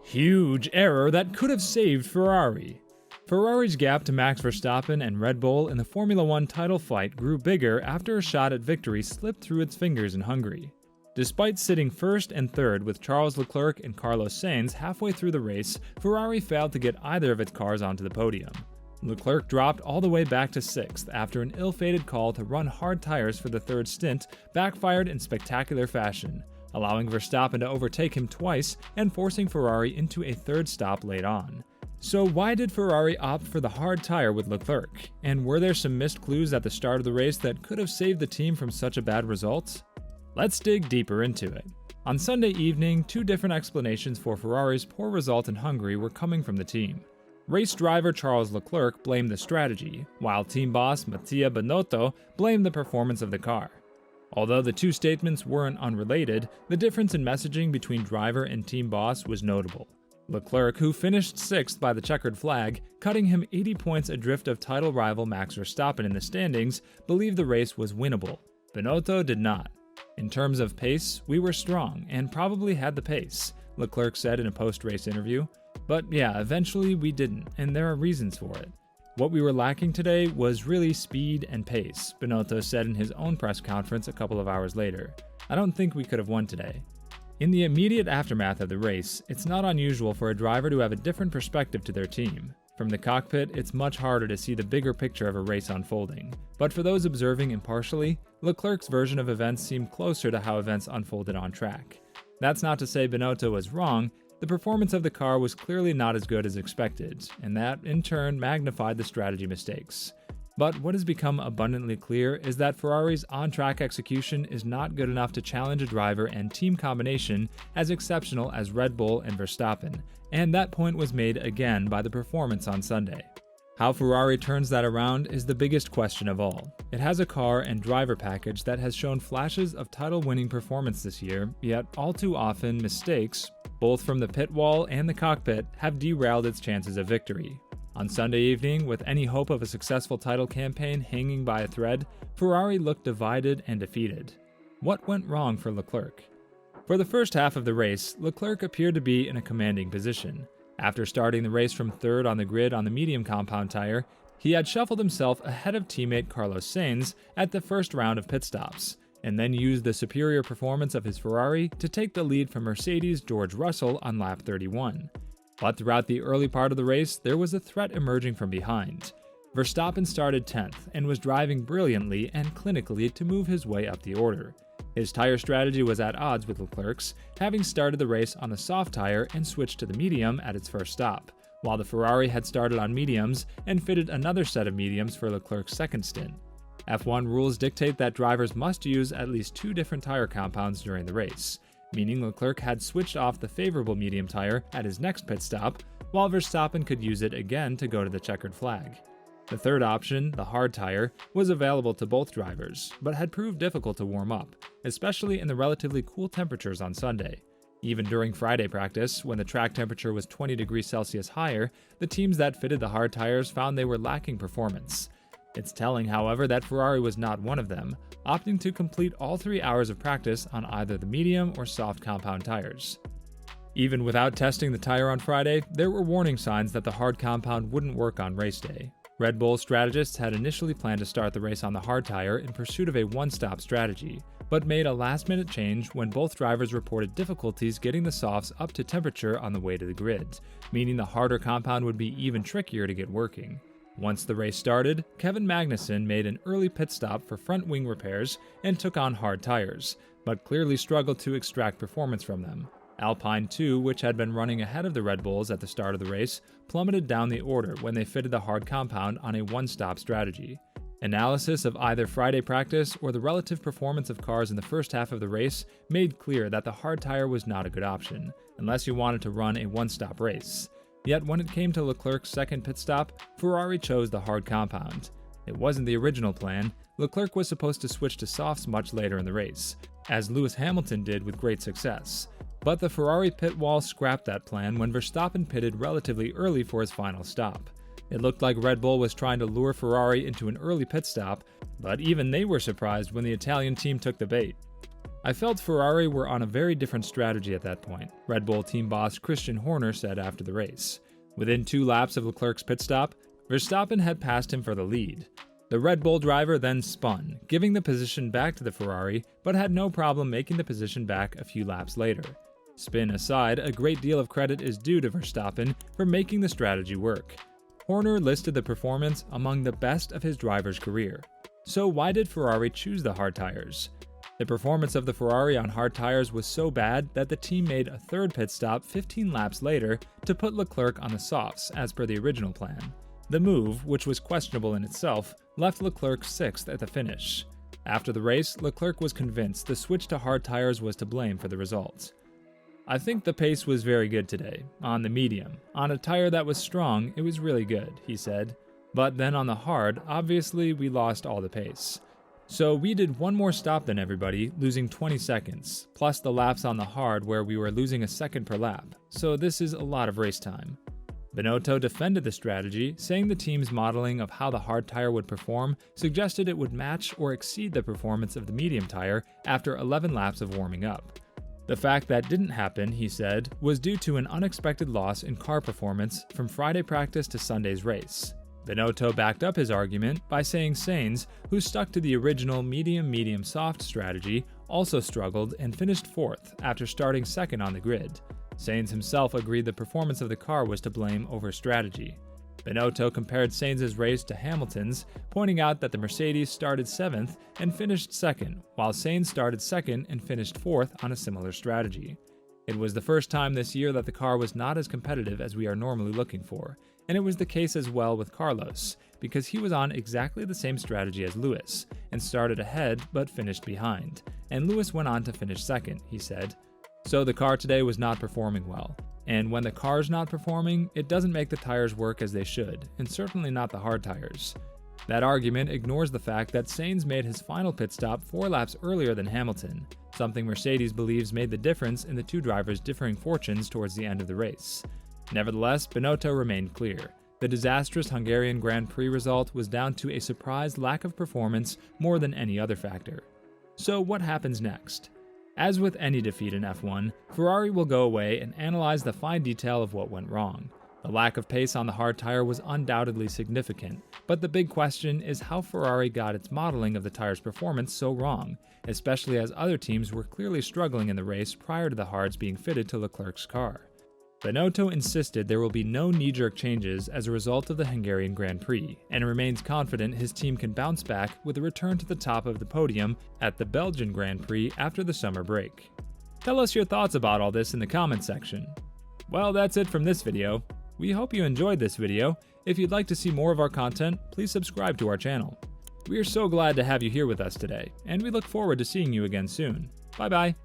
Huge error that could have saved Ferrari. Ferrari's gap to Max Verstappen and Red Bull in the Formula One title fight grew bigger after a shot at victory slipped through its fingers in Hungary. Despite sitting first and third with Charles Leclerc and Carlos Sainz halfway through the race, Ferrari failed to get either of its cars onto the podium. Leclerc dropped all the way back to 6th after an ill-fated call to run hard tires for the third stint backfired in spectacular fashion, allowing Verstappen to overtake him twice and forcing Ferrari into a third stop late on. So why did Ferrari opt for the hard tire with Leclerc? And were there some missed clues at the start of the race that could have saved the team from such a bad result? Let's dig deeper into it. On Sunday evening, two different explanations for Ferrari's poor result in Hungary were coming from the team. Race driver Charles Leclerc blamed the strategy, while team boss Mattia Binotto blamed the performance of the car. Although the two statements weren't unrelated, the difference in messaging between driver and team boss was notable. Leclerc, who finished 6th by the checkered flag, cutting him 80 points adrift of title rival Max Verstappen in the standings, believed the race was winnable. Binotto did not. In terms of pace, we were strong and probably had the pace, Leclerc said in a post-race interview. But yeah, eventually we didn't, and there are reasons for it. What we were lacking today was really speed and pace, Binotto said in his own press conference a couple of hours later. I don't think we could have won today. In the immediate aftermath of the race, it's not unusual for a driver to have a different perspective to their team. From the cockpit, it's much harder to see the bigger picture of a race unfolding. But for those observing impartially, Leclerc's version of events seemed closer to how events unfolded on track. That's not to say Binotto was wrong. The performance of the car was clearly not as good as expected, and that, in turn, magnified the strategy mistakes. But what has become abundantly clear is that Ferrari's on-track execution is not good enough to challenge a driver and team combination as exceptional as Red Bull and Verstappen, and that point was made again by the performance on Sunday. How Ferrari turns that around is the biggest question of all. It has a car and driver package that has shown flashes of title-winning performance this year, yet all too often mistakes, both from the pit wall and the cockpit, have derailed its chances of victory. On Sunday evening, with any hope of a successful title campaign hanging by a thread, Ferrari looked divided and defeated. What went wrong for Leclerc? For the first half of the race, Leclerc appeared to be in a commanding position. After starting the race from third on the grid on the medium compound tire, he had shuffled himself ahead of teammate Carlos Sainz at the first round of pit stops, and then used the superior performance of his Ferrari to take the lead from Mercedes' George Russell on lap 31. But throughout the early part of the race, there was a threat emerging from behind. Verstappen started 10th and was driving brilliantly and clinically to move his way up the order. His tire strategy was at odds with Leclerc's, having started the race on the soft tire and switched to the medium at its first stop, while the Ferrari had started on mediums and fitted another set of mediums for Leclerc's second stint. F1 rules dictate that drivers must use at least two different tire compounds during the race, meaning Leclerc had switched off the favorable medium tire at his next pit stop, while Verstappen could use it again to go to the checkered flag. The third option, the hard tire, was available to both drivers, but had proved difficult to warm up, especially in the relatively cool temperatures on Sunday. Even during Friday practice, when the track temperature was 20 degrees Celsius higher, the teams that fitted the hard tires found they were lacking performance. It's telling, however, that Ferrari was not one of them, opting to complete all 3 hours of practice on either the medium or soft compound tires. Even without testing the tire on Friday, there were warning signs that the hard compound wouldn't work on race day. Red Bull strategists had initially planned to start the race on the hard tire in pursuit of a one-stop strategy, but made a last-minute change when both drivers reported difficulties getting the softs up to temperature on the way to the grid, meaning the harder compound would be even trickier to get working. Once the race started, Kevin Magnussen made an early pit stop for front wing repairs and took on hard tires, but clearly struggled to extract performance from them. Alpine 2, which had been running ahead of the Red Bulls at the start of the race, plummeted down the order when they fitted the hard compound on a one-stop strategy. Analysis of either Friday practice or the relative performance of cars in the first half of the race made clear that the hard tire was not a good option, unless you wanted to run a one-stop race. Yet when it came to Leclerc's second pit stop, Ferrari chose the hard compound. It wasn't the original plan. Leclerc was supposed to switch to softs much later in the race, as Lewis Hamilton did with great success. But the Ferrari pit wall scrapped that plan when Verstappen pitted relatively early for his final stop. It looked like Red Bull was trying to lure Ferrari into an early pit stop, but even they were surprised when the Italian team took the bait. "I felt Ferrari were on a very different strategy at that point," Red Bull team boss Christian Horner said after the race. Within 2 laps of Leclerc's pit stop, Verstappen had passed him for the lead. The Red Bull driver then spun, giving the position back to the Ferrari, but had no problem making the position back a few laps later. Spin aside, a great deal of credit is due to Verstappen for making the strategy work. Horner listed the performance among the best of his driver's career. So why did Ferrari choose the hard tires? The performance of the Ferrari on hard tires was so bad that the team made a 3rd pit stop 15 laps later to put Leclerc on the softs as per the original plan. The move, which was questionable in itself, left Leclerc 6th at the finish. After the race, Leclerc was convinced the switch to hard tires was to blame for the results. "I think the pace was very good today, on the medium. On a tire that was strong, it was really good," he said. "But then on the hard, obviously we lost all the pace. So we did one more stop than everybody, losing 20 seconds, plus the laps on the hard where we were losing a second per lap, so this is a lot of race time." Binotto defended the strategy, saying the team's modeling of how the hard tire would perform suggested it would match or exceed the performance of the medium tire after 11 laps of warming up. The fact that didn't happen, he said, was due to an unexpected loss in car performance from Friday practice to Sunday's race. Binotto backed up his argument by saying Sainz, who stuck to the original medium-medium-soft strategy, also struggled and finished 4th after starting 2nd on the grid. Sainz himself agreed the performance of the car was to blame over strategy. Binotto compared Sainz's race to Hamilton's, pointing out that the Mercedes started 7th and finished 2nd, while Sainz started 2nd and finished 4th on a similar strategy. It was the first time this year that the car was not as competitive as we are normally looking for, and it was the case as well with Carlos, because he was on exactly the same strategy as Lewis, and started ahead but finished behind, and Lewis went on to finish 2nd, he said. So the car today was not performing well. And when the car's not performing, it doesn't make the tires work as they should, and certainly not the hard tires. That argument ignores the fact that Sainz made his final pit stop 4 laps earlier than Hamilton, something Mercedes believes made the difference in the 2 drivers' differing fortunes towards the end of the race. Nevertheless, Binotto remained clear. The disastrous Hungarian Grand Prix result was down to a surprise lack of performance more than any other factor. So what happens next? As with any defeat in F1, Ferrari will go away and analyze the fine detail of what went wrong. The lack of pace on the hard tire was undoubtedly significant, but the big question is how Ferrari got its modeling of the tire's performance so wrong, especially as other teams were clearly struggling in the race prior to the hards being fitted to Leclerc's car. Binotto insisted there will be no knee-jerk changes as a result of the Hungarian Grand Prix, and remains confident his team can bounce back with a return to the top of the podium at the Belgian Grand Prix after the summer break. Tell us your thoughts about all this in the comments section. Well, that's it from this video. We hope you enjoyed this video. If you'd like to see more of our content, please subscribe to our channel. We are so glad to have you here with us today, and we look forward to seeing you again soon. Bye bye!